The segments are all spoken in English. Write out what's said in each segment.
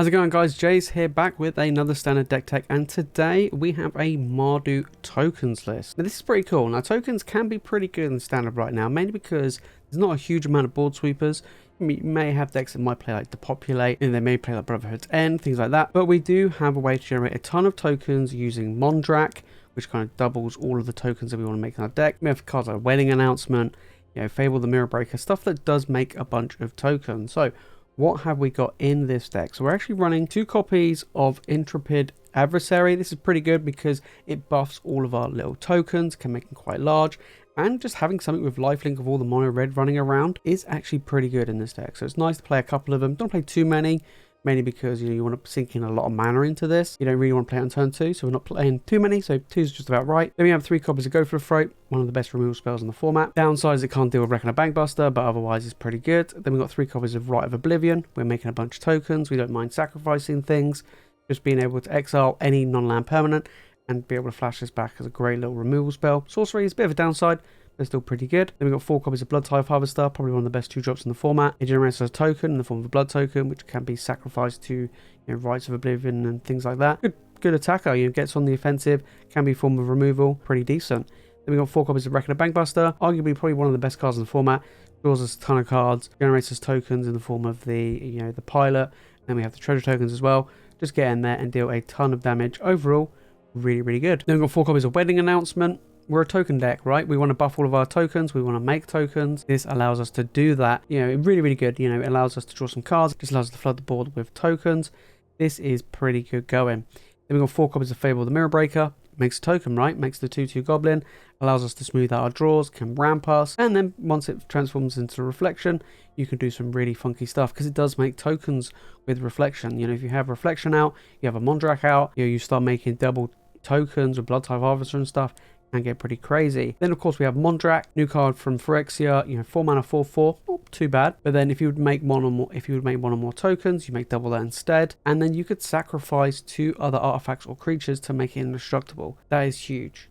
How's it going, guys? Jace here, back with another standard deck tech, and today we have a Mardu tokens list. Now this is pretty cool. Now tokens can be pretty good in standard right now, mainly because there's not a huge amount of board sweepers. You may have decks that might play like Depopulate, and they may play like Brotherhood's End, things like that, but we do have a way to generate a ton of tokens using Mondrak, which kind of doubles all of the tokens that we want to make in our deck. We have cards like Wedding Announcement, Fable the Mirror Breaker, stuff that does make a bunch of tokens. So what have we got in this deck? So we're actually running 2 copies of Intrepid Adversary. This is pretty good because it buffs all of our little tokens, can make them quite large, and just having something with lifelink of all the mono red running around is actually pretty good in this deck. So it's nice to play a couple of them. Don't play too many, mainly because you want to sink in a lot of mana into this. You don't really want to play it on turn 2, so we're not playing too many, so 2 is just about right. Then we have 3 copies of Go for the Throat, one of the best removal spells in the format. Downside is it can't deal with Reckoner Bankbuster, but otherwise it's pretty good. Then we've got 3 copies of Rite of Oblivion. We're making a bunch of tokens. We don't mind sacrificing things, just being able to exile any non-land permanent and be able to flash this back as a great little removal spell. Sorcery is a bit of a downside, but still pretty good. Then we've got 4 copies of Bloodtithe Harvester, probably one of the best 2 drops in the format. It generates a token in the form of a blood token, which can be sacrificed to Rites of Oblivion and things like that. Good attacker, gets on the offensive, can be a form of removal, pretty decent. Then we've got 4 copies of Reckoner Bankbuster, arguably probably one of the best cards in the format. Draws us a ton of cards, generates us tokens in the form of the the pilot, and we have the treasure tokens as well. Just get in there and deal a ton of damage. Overall, really good. Then we've got 4 copies of Wedding Announcement. We're a token deck, right? We want to buff all of our tokens. We want to make tokens. This allows us to do that. Really good. It allows us to draw some cards. It just allows us to flood the board with tokens. This is pretty good going. Then we've got 4 copies of Fable the Mirror Breaker. Makes a token, right? Makes the 2/2 goblin. Allows us to smooth out our draws. Can ramp us. And then once it transforms into Reflection, you can do some really funky stuff because it does make tokens with Reflection. If you have Reflection out, you have a Mondrak out, you start making double tokens with Bloodtithe Harvester and stuff. And get pretty crazy. Then of course we have Mondrak, new card from Phyrexia, 4 mana 4/4, not too bad. But then if you would make one or more tokens, you make double that instead. And then you could sacrifice 2 other artifacts or creatures to make it indestructible. That is huge.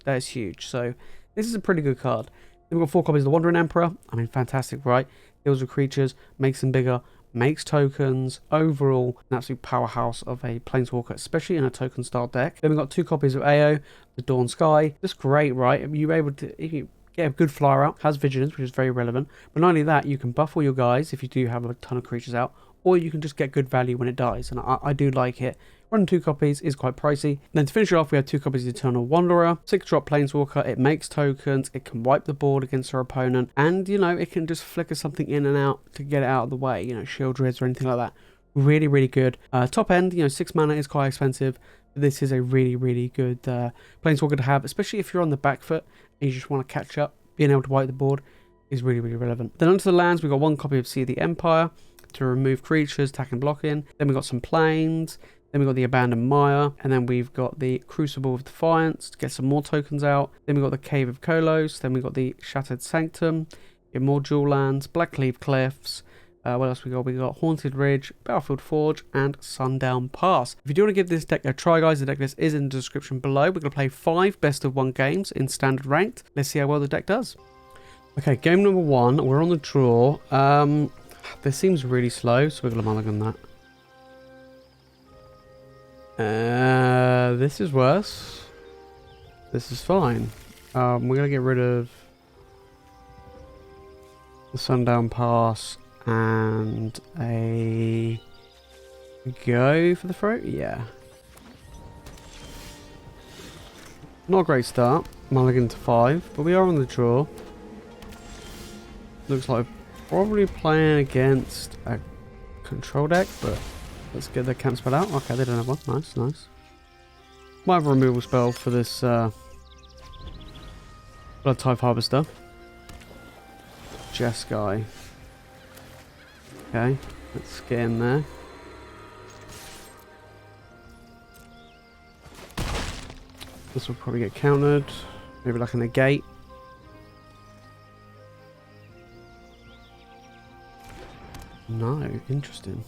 So this is a pretty good card. Then we've got 4 copies of the Wandering Emperor. Fantastic, right? Deals with creatures, makes them bigger, makes tokens. Overall, an absolute powerhouse of a Planeswalker, especially in a token style deck. Then we've got 2 copies of AO, the Dawn Sky. Just great, right? You're able to, if you get a good flyer out, has Vigilance, which is very relevant. But not only that, you can buff all your guys if you do have a ton of creatures out, or you can just get good value when it dies, and I do like it. Running 2 copies is quite pricey. Then to finish it off, we have 2 copies of Eternal Wanderer, 6-drop Planeswalker. It makes tokens, it can wipe the board against our opponent, and it can just flicker something in and out to get it out of the way, shield rids or anything like that. Really good. Top end, 6 mana is quite expensive, but this is a really good Planeswalker to have, especially if you're on the back foot and you just want to catch up. Being able to wipe the board is really relevant. Then onto the lands, we've got 1 copy of Sea of the Empire to remove creatures, attack and blocking. Then we've got some planes. Then we've got the Abandoned Mire, and then we've got the Crucible of Defiance to get some more tokens out. Then we've got the Cave of Koilos, then we've got the Shattered Sanctum, more dual lands, Blackcleave Cliffs. What else we got? We got Haunted Ridge, Battlefield Forge, and Sundown Pass. If you do want to give this deck a try, guys, the deck list is in the description below. We're going to play 5 best of 1 games in standard ranked. Let's see how well the deck does. Okay, game number 1. We're on the draw. This seems really slow, so we're going to mulligan that. This is worse. This is fine. We're going to get rid of the Sundown Pass and a Go for the Throat. Yeah. Not a great start. Mulligan to 5, but we are on the draw. Looks like we're probably playing against a control deck, but let's get the camp spell out. Okay, they don't have one. Nice. Might have a removal spell for this Bloodtithe Harvester. Jess guy. Okay, let's get in there. This will probably get countered. Maybe like a negate. No, interesting.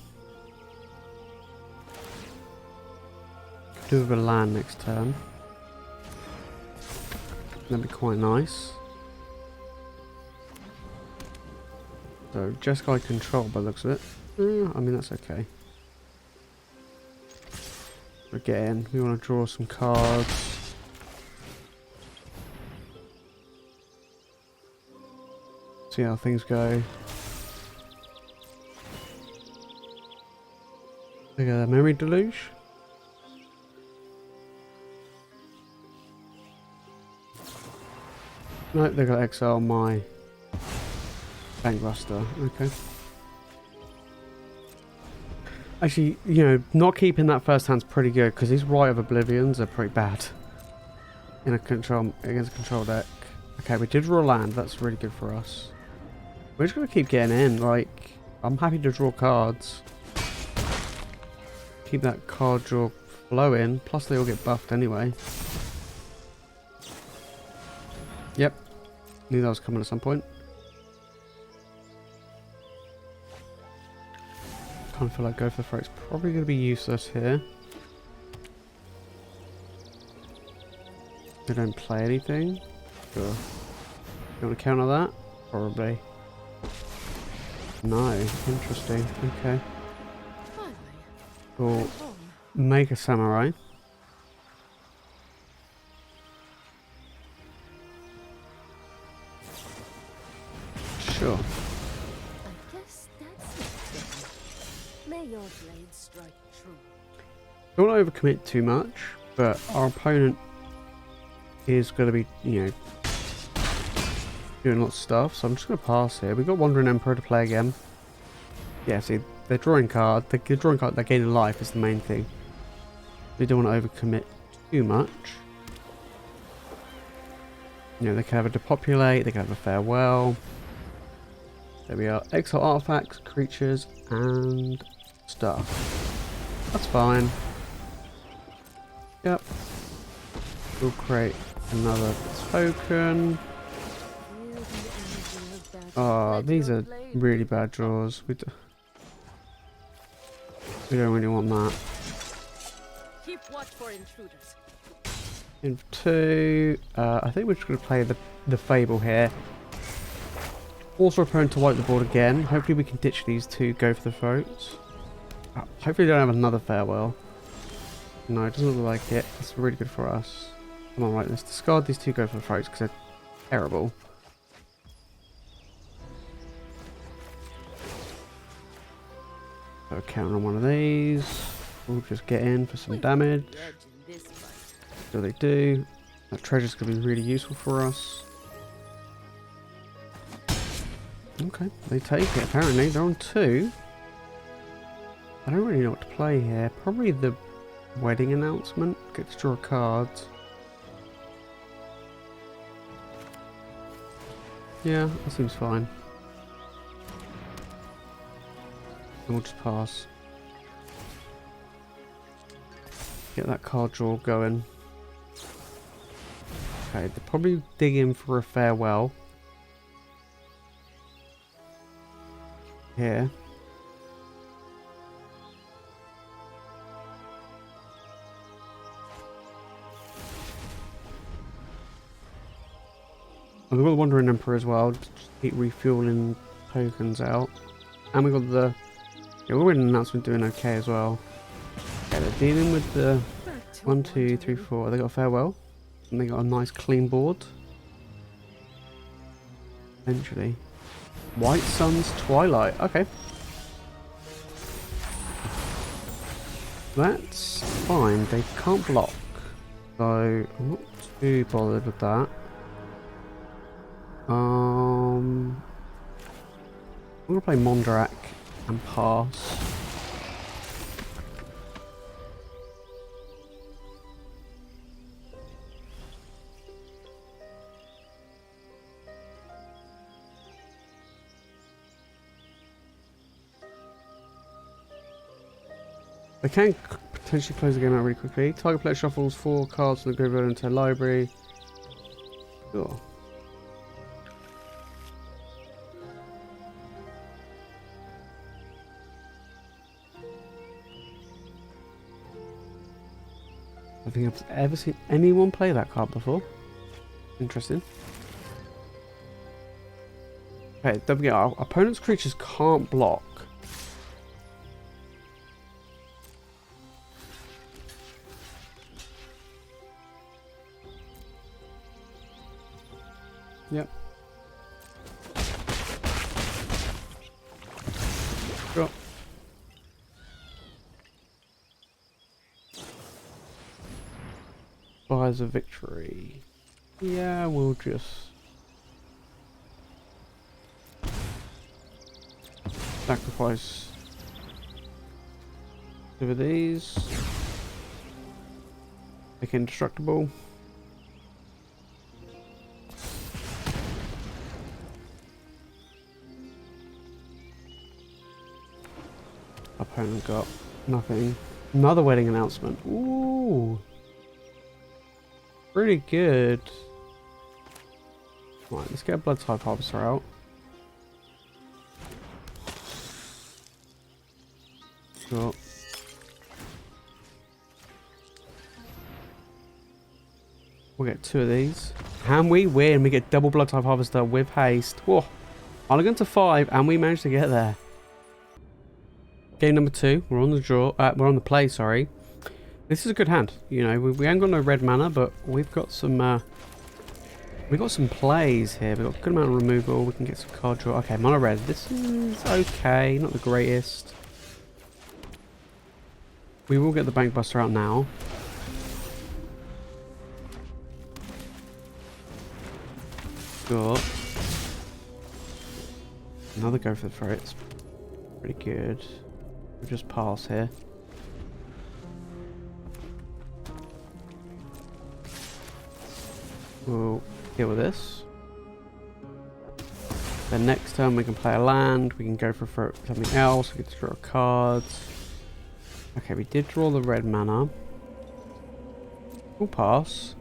Do with a land next turn. That'd be quite nice. So, Jeskai control by the looks of it. I mean, that's okay. Again, we want to draw some cards. See how things go. Look at that memory deluge. Nope, they're going to exile my Bankbuster. Okay. Actually, you know, not keeping that first hand's pretty good because these Rite of Oblivions are pretty bad in a control against a control deck. Okay, we did draw land. That's really good for us. We're just going to keep getting in. Like, I'm happy to draw cards. Keep that card draw flowing. Plus, they all get buffed anyway. Yep. Knew that was coming at some point. Kind of feel like Go for the Throat's probably going to be useless here. They don't play anything. Sure. You want to counter that? Probably. No. Interesting. Okay. Cool. Make a samurai. Sure. I guess that's it then. May your blade strike true. Don't want to overcommit too much, but our opponent is going to be, you know, doing lots of stuff, so I'm just going to pass here. We've got Wandering Emperor to play again. Yeah, see, they're drawing card. They're drawing card. They're gaining life is the main thing. We don't want to overcommit too much. You know, they can have a Depopulate. They can have a Farewell. There we are. Exile artifacts, creatures, and stuff. That's fine. Yep. We'll create another token. Oh, these are really bad draws. We don't really want that. Keep watch for intruders. In 2, I think we're just going to play the Fable here. Also opponent to wipe the board again. Hopefully we can ditch these two Go for the Throats. Hopefully we don't have another Farewell. No, it doesn't look like it. That's really good for us. Come on, right, let's discard these two Go for the Throats because they're terrible. So counter on one of these. We'll just get in for some damage. So they do. That treasure's going to be really useful for us. Okay, they take it apparently. They're on 2. I don't really know what to play here. Probably the wedding announcement. Get to draw cards. Yeah, that seems fine. And we'll just pass. Get that card draw going. Okay, they're probably digging for a Farewell. Here. And we've got the Wandering Emperor as well, just keep refueling tokens out. And we've got the... Yeah, we're in an announcement doing okay as well. Yeah, they're dealing with the 1, 2, 3, 4. They got a Farewell. And they got a nice clean board. Eventually. White Sun's Twilight. Okay. That's fine. They can't block. So I'm not too bothered with that. I'm gonna play Mondrak and pass. They can potentially close the game out really quickly. Target player shuffles 4 cards from the graveyard into a library. Sure. I think I've ever seen anyone play that card before. Interesting. Okay, don't forget, our opponent's creatures can't block. Yep. Sure. Fires of victory. Yeah, we'll just sacrifice two of these. Make it indestructible. Opponent got nothing. Another wedding announcement. Ooh. Pretty good. Right, let's get a Bloodtithe Harvester out. Sure. We'll get two of these. And we win. We get double Bloodtithe Harvester with haste. Whoa. Elegant to 5, and we managed to get there. Game number 2. We're on the draw. We're on the play, sorry. This is a good hand. You know, we ain't got no red mana, but we've got some plays here. We've got a good amount of removal. We can get some card draw. Okay, mono red. This is okay. Not the greatest. We will get the Bankbuster out now. Got another go for the throat. It's pretty good. We'll just pass here. We'll deal with this. Then next turn we can play a land. We can go for something else. We get to draw cards. Okay, we did draw the red mana. We'll pass.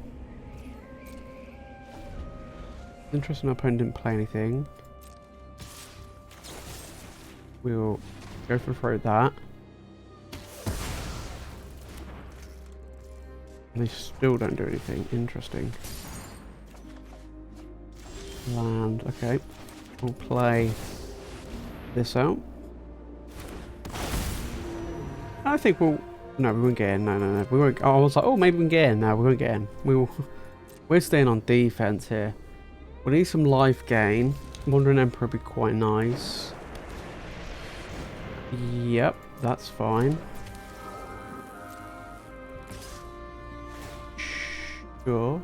Interesting, our opponent didn't play anything. We'll go for that. And they still don't do anything. Interesting. Land. Okay. We'll play this out. I think we'll... No, we won't get in. No. We won't... I was like, oh, maybe we can get in. No, we won't get in. We're staying on defense here. We need some life gain. Wandering Emperor would be quite nice. Yep, that's fine. Sure.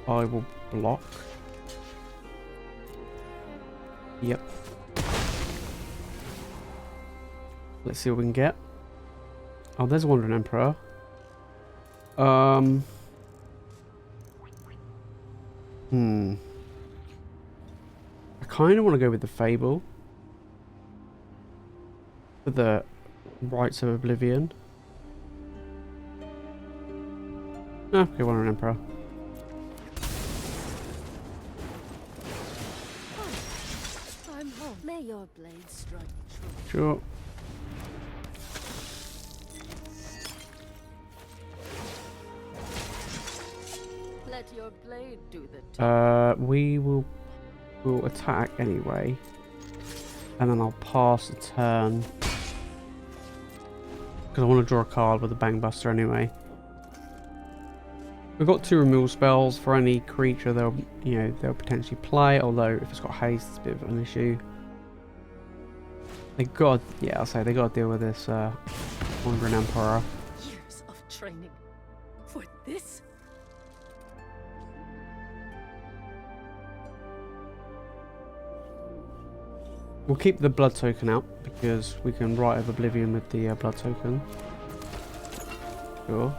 I will block. Yep. Let's see what we can get. Oh, there's a Wandering Emperor. I kind of want to go with the Fable. For the Rites of Oblivion. No, okay, Wandering Emperor. I'm home. May your blade strike true. Sure. Let your blade do the talking. We'll attack anyway. And then I'll pass a turn. Because I want to draw a card with the Bankbuster anyway. We've got 2 removal spells for any creature they'll potentially play, although if it's got haste it's a bit of an issue. They got I'll say they gotta deal with this Wandering Emperor. Years of training for this. We'll keep the blood token out because we can Rite of Oblivion with the blood token. Sure.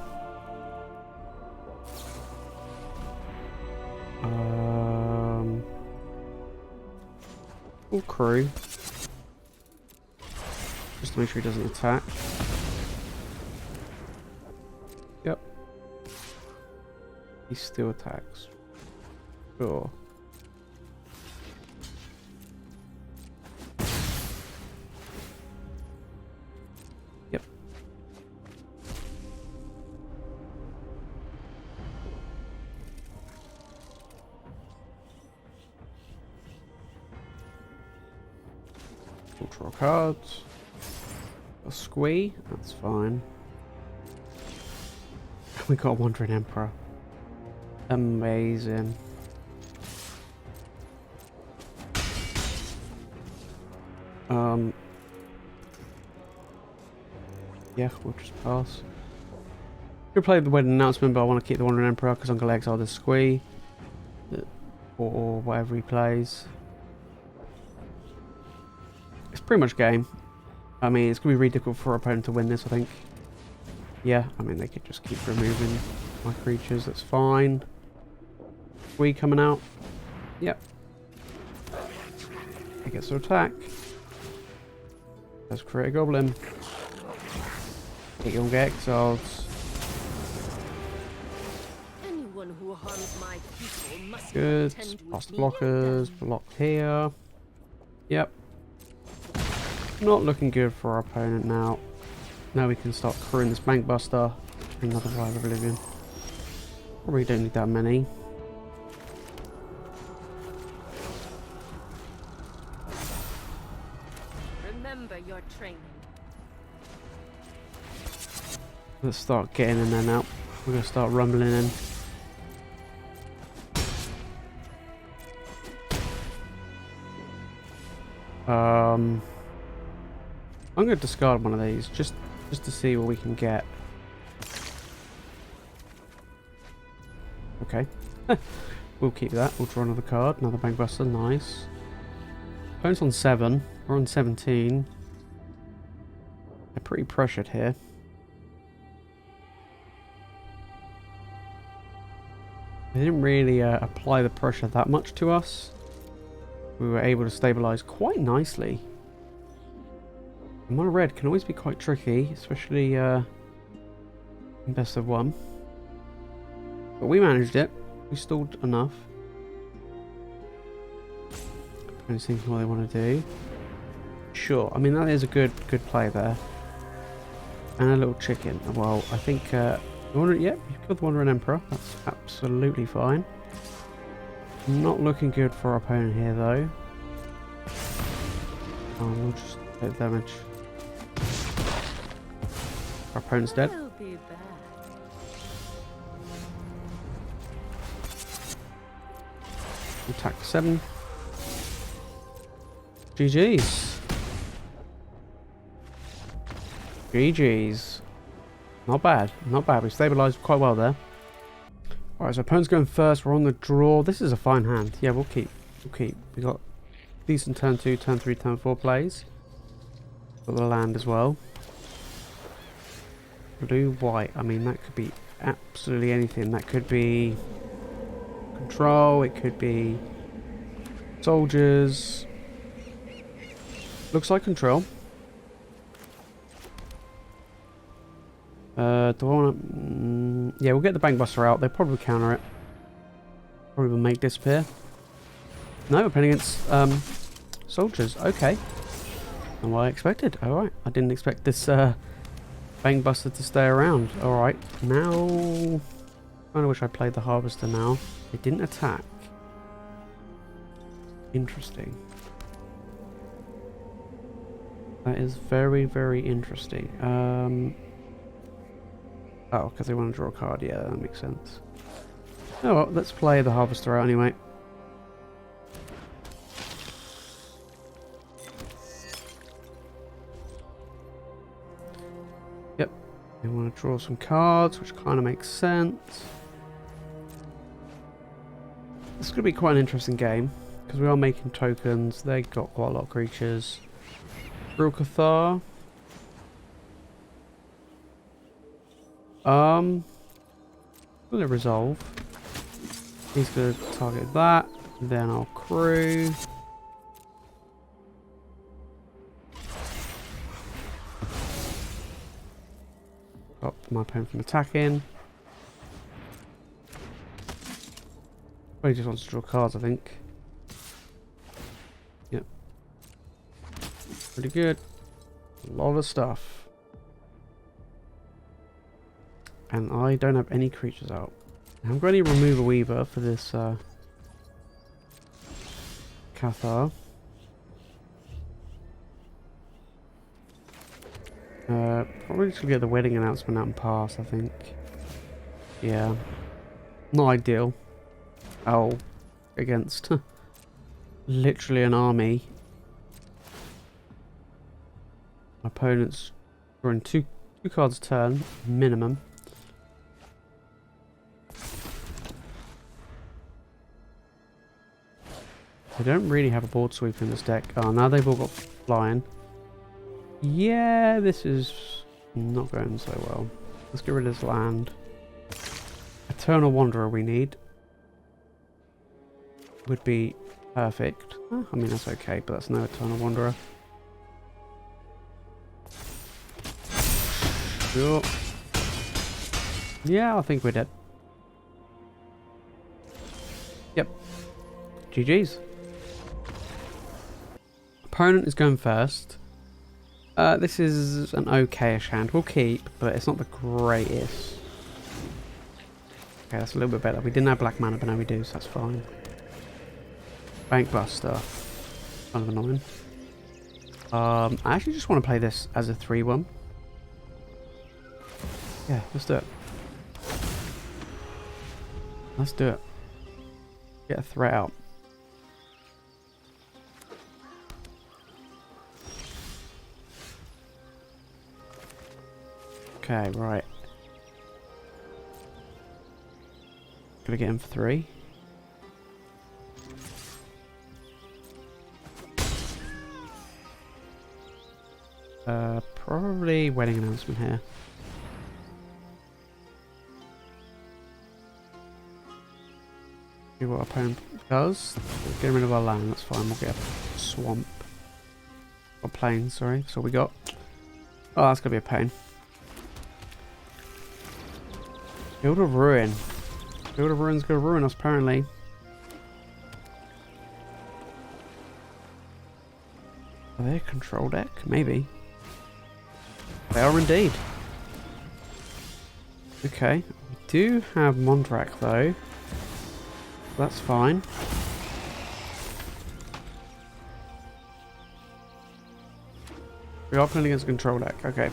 We'll crew. Just to make sure he doesn't attack. Yep. He still attacks. Sure. Yep. We'll draw cards. A squee, that's fine. We got a Wandering Emperor. Amazing. Yeah, we'll just pass. Could play the wedding announcement, but I want to keep the Wandering Emperor because I'm going to exile this Squee. Or whatever he plays. It's pretty much game. I mean, it's going to be really difficult for our opponent to win this, I think. Yeah, I mean, they could just keep removing my creatures, that's fine. Squee coming out. Yep. He gets to attack. Let's create a goblin. He can get exiled. Anyone who harms my people must Good. contend with Past me. blockers. Block here. Yep. Not looking good for our opponent now. Now we can start crewing this Bankbuster. Another Rite of Oblivion. Probably don't need that many. Remember your training. Let's start getting in there now. We're going to start rumbling in. I'm going to discard one of these just to see what we can get. Okay. We'll keep that. We'll draw another card. Another Bankbuster. Nice. Opponent's on 7. We're on 17. They're pretty pressured here. They didn't really apply the pressure that much to us. We were able to stabilize quite nicely. Mono red can always be quite tricky, especially in best of 1. But we managed it. We stalled enough. Depends on what they want to do. Sure, I mean that is a good play there. And a little chicken. Well, I think yep, you've killed the Wandering Emperor. That's absolutely fine. Not looking good for our opponent here though. We'll just take damage. Our opponent's dead. I'll be back. Attack 7. GG's. GG's. Not bad. Not bad. We stabilised quite well there. Alright, so opponent's going first. We're on the draw. This is a fine hand. Yeah, we'll keep. We'll keep. We got decent turn 2, turn 3, turn 4 plays. Got the land as well. Blue, white. I mean, that could be absolutely anything. That could be control. It could be soldiers. Looks like control. Do I want to... yeah, we'll get the Bankbuster out. They'll probably counter it. Probably will make disappear. No, we're playing against soldiers. Okay. Not what I expected. Alright. I didn't expect this Bankbuster to stay around. Alright. Now... I kind of wish I played the Harvester now. It didn't attack. Interesting. That is very, very interesting. Oh, because they want to draw a card. Yeah, that makes sense. Oh well, let's play the Harvester out anyway. Yep. They want to draw some cards, which kind of makes sense. This is going to be quite an interesting game, because we are making tokens. They got quite a lot of creatures. Real Cathar. Gonna resolve. He's gonna target that. Then I'll crew. Stop my opponent from attacking. Well, he just wants to draw cards, I think. Yep. Pretty good. A lot of stuff. And I don't have any creatures out. I haven't got any Remover Weaver for this Cathar. Probably just gonna get the wedding announcement out and pass, I think. Yeah. Not ideal. Oh. Against literally an army. My opponent's drawing two cards a turn, minimum. They don't really have a board sweep in this deck. Oh, now they've all got flying. Yeah, this is not going so well. Let's get rid of this land. Eternal Wanderer we need. Would be perfect. Oh, I mean, that's okay, but that's no Eternal Wanderer. Sure. Yeah, I think we're dead. Yep. GG's. Opponent is going first. This is an okay-ish hand. We'll keep, but it's not the greatest. Okay, that's a little bit better. We didn't have black mana, but now we do, so that's fine. Bankbuster. Kind of annoying. I actually just want to play this as a 3-1. Yeah, let's do it. Let's do it. Get a threat out. Okay, right. Gonna get him for 3. Probably wedding announcement here. See what our opponent does. We'll get rid of our land, that's fine. We'll get a swamp. Or plain, sorry. That's all we got. Oh, that's gonna be a pain. Field of Ruin. Field of Ruin's gonna ruin us, apparently. Are they a control deck? Maybe. They are indeed. Okay. We do have Mondrak, though. That's fine. We are playing against a control deck. Okay.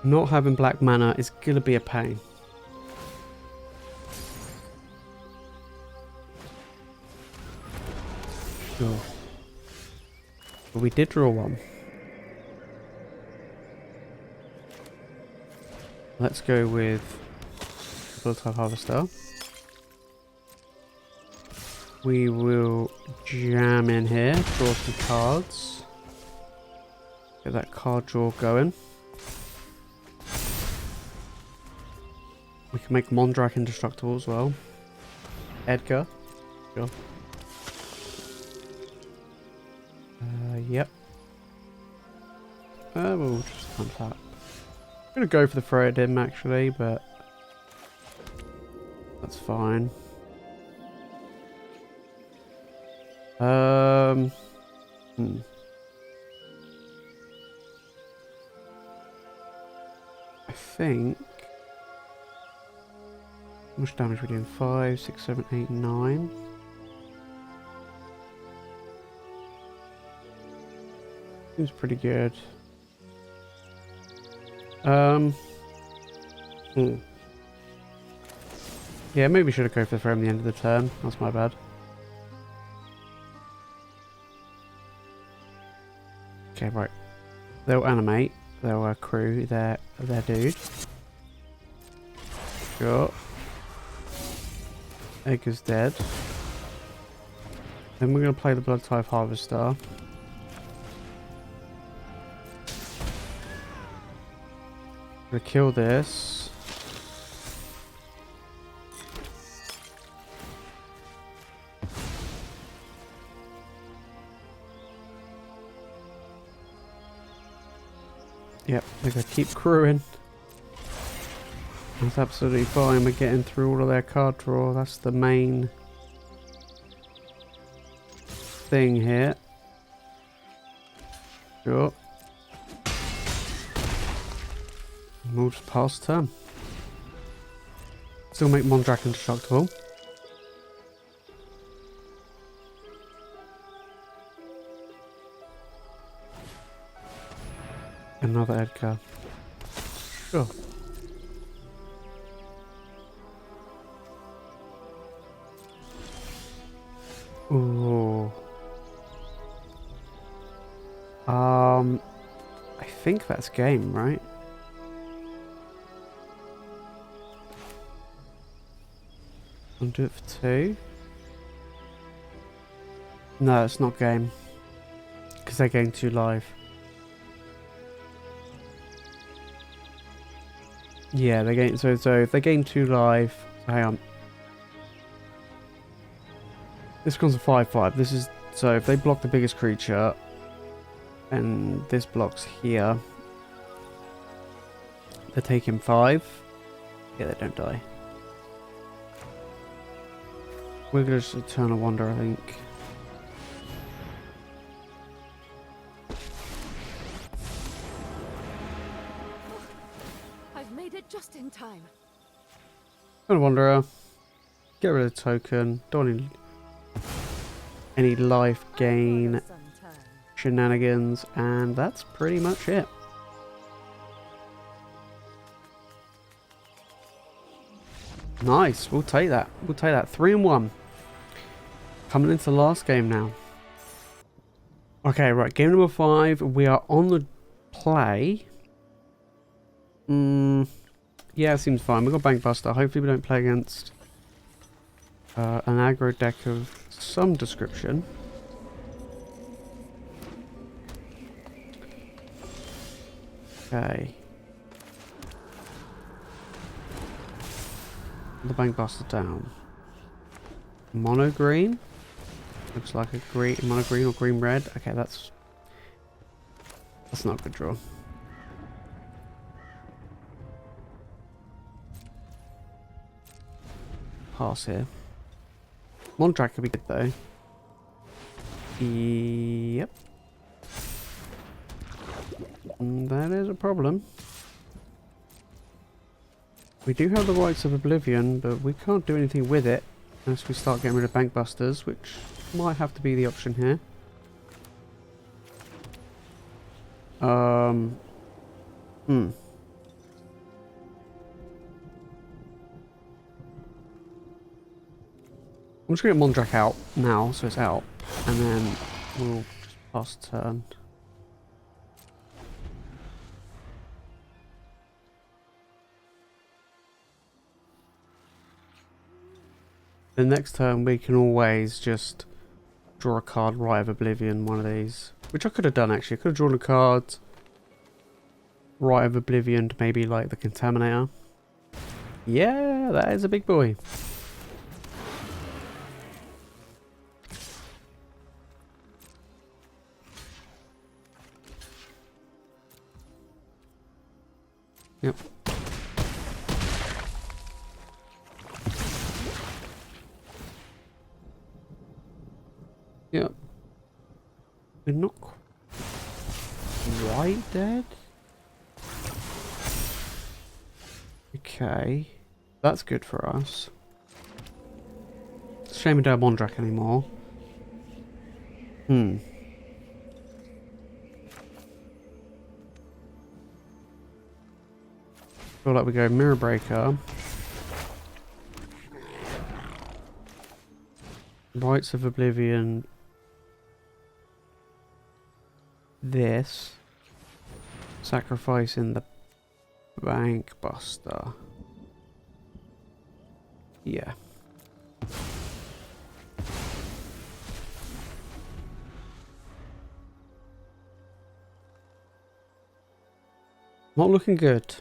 Not having black mana is gonna be a pain. Sure. But we did draw one. Let's go with Bloodtithe Harvester. We will jam in here, draw some cards. Get that card draw going. We can make Mondrak indestructible as well. Edgar. Sure. Yep. We'll just untap. I'm gonna go for the throw at him actually, but that's fine. I think. How much damage are we doing? 5, 6, 7, 8, 9. Seems pretty good. Yeah, maybe we should have go for the throw at the end of the turn. That's my bad. Okay, right. They'll animate. They'll accrue their dude. Sure. Egg is dead. Then we're going to play the Bloodtithe Harvester. Gonna kill this. Yep, they're gonna keep crewing. That's absolutely fine. We're getting through all of their card draw. That's the main thing here. Sure. We'll just pass turn. Still make Mondrak indestructible. Another Edgar. Sure. Ooh. I think that's game, right? I'll do it for 2. No, it's not game. Because they're going 2 live. Yeah, they're getting so if they gain 2 live, hang on. This becomes a 5/5. This is so if they block the biggest creature, and this blocks here, they're taking 5. Yeah, they don't die. We're gonna just Eternal Wonder, I think. I've made it just in time. Eternal Wanderer. Get rid of the token. Don't need any life gain shenanigans, and that's pretty much it. Nice, we'll take that. We'll take that. 3-1. Coming into the last game now. Okay, right, game number 5. We are on the play. Yeah, it seems fine. We've got Bankbuster. Hopefully we don't play against an aggro deck of some description. Okay. The Bankbuster down. Mono green. Looks like a green mono green or green red. Okay, that's not a good draw. Pass here. Mondrak could be good though. Yep. That is a problem. We do have the Rites of Oblivion, but we can't do anything with it unless we start getting rid of Bankbusters, which might have to be the option here. I'm just going to get Mondrak out now, so it's out, and then we'll just pass turn. The next turn we can always just draw a card, Rite of Oblivion, one of these. Which I could have done actually. I could have drawn a card, Rite of Oblivion, to maybe like the Contaminator. Yeah, that is a big boy. Yep. Yep. We're not quite dead. Okay. That's good for us. It's a shame we don't have Mondrak anymore. Feel like we go Mirror Breaker. Rites of Oblivion. This. Sacrificing the Bankbuster. Yeah. Not looking good.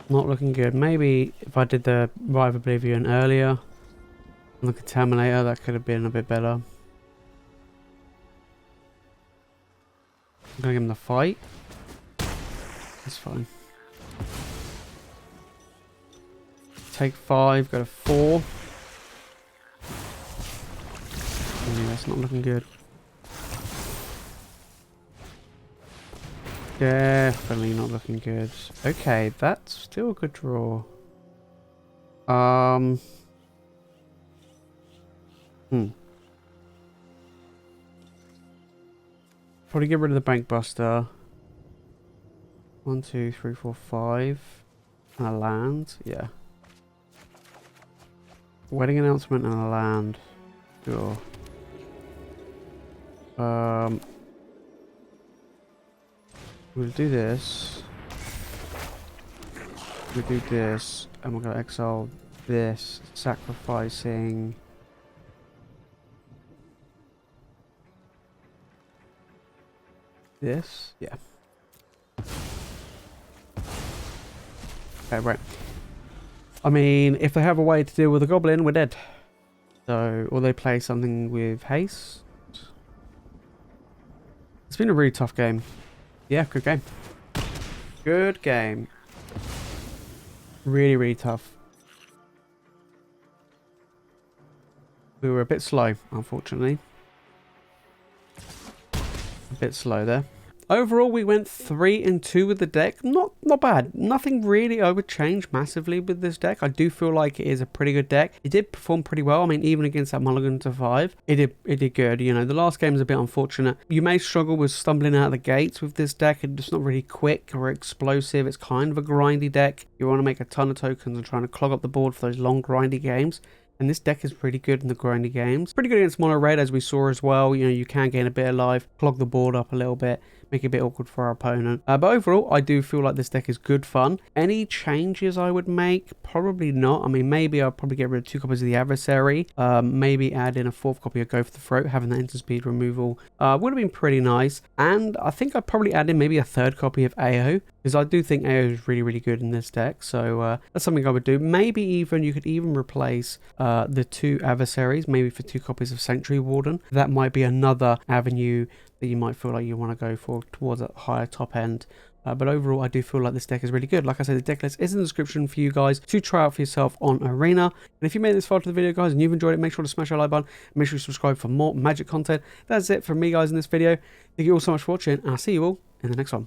Not looking good. Maybe if I did the Rite of Oblivion earlier on the Contaminator, that could have been a bit better. I'm gonna give him the fight. That's fine. Take 5, go to 4. Yeah, that's not looking good. Definitely not looking good. Okay, that's still a good draw. Probably get rid of the Bankbuster. 1, 2, 3, 4, 5. And a land. Yeah. Wedding announcement and a land. Sure. We'll do this. We'll do this, and we're going to exile this, sacrificing this. Yeah. Okay, right. I mean, if they have a way to deal with a goblin, we're dead. So, or they play something with haste. It's been a really tough game. Yeah, good game. Good game. Really, really tough. We were a bit slow, unfortunately. A bit slow there. Overall, we went 3-2 with the deck. Not bad. Nothing really I would change massively with this deck. I do feel like it is a pretty good deck. It did perform pretty well. I mean, even against that mulligan to 5, it did good. You know, the last game is a bit unfortunate. You may struggle with stumbling out of the gates with this deck. It's not really quick or explosive. It's kind of a grindy deck. You want to make a ton of tokens and trying to clog up the board for those long grindy games. And this deck is pretty good in the grindy games. Pretty good against mono red, as we saw as well. You know, you can gain a bit of life, clog the board up a little bit, make it a bit awkward for our opponent. But overall, I do feel like this deck is good fun. Any changes I would make? Probably not. I mean, maybe I'll probably get rid of 2 copies of the Adversary. Maybe add in a 4th copy of Go for the Throat. Having that instant speed removal would have been pretty nice. And I think I'd probably add in maybe a 3rd copy of AO, because I do think AO is really, really good in this deck. So that's something I would do. Maybe even you could even replace the 2 Adversaries, maybe for 2 copies of Sanctuary Warden. That might be another avenue that you might feel like you want to go for towards a higher top end. But overall, I do feel like this deck is really good. Like I said, the deck list is in the description for you guys to try out for yourself on Arena. And if you made it this far to the video, guys, and you've enjoyed it, make sure to smash that like button. And make sure you subscribe for more Magic content. That's it from me, guys, in this video. Thank you all so much for watching, and I'll see you all in the next one.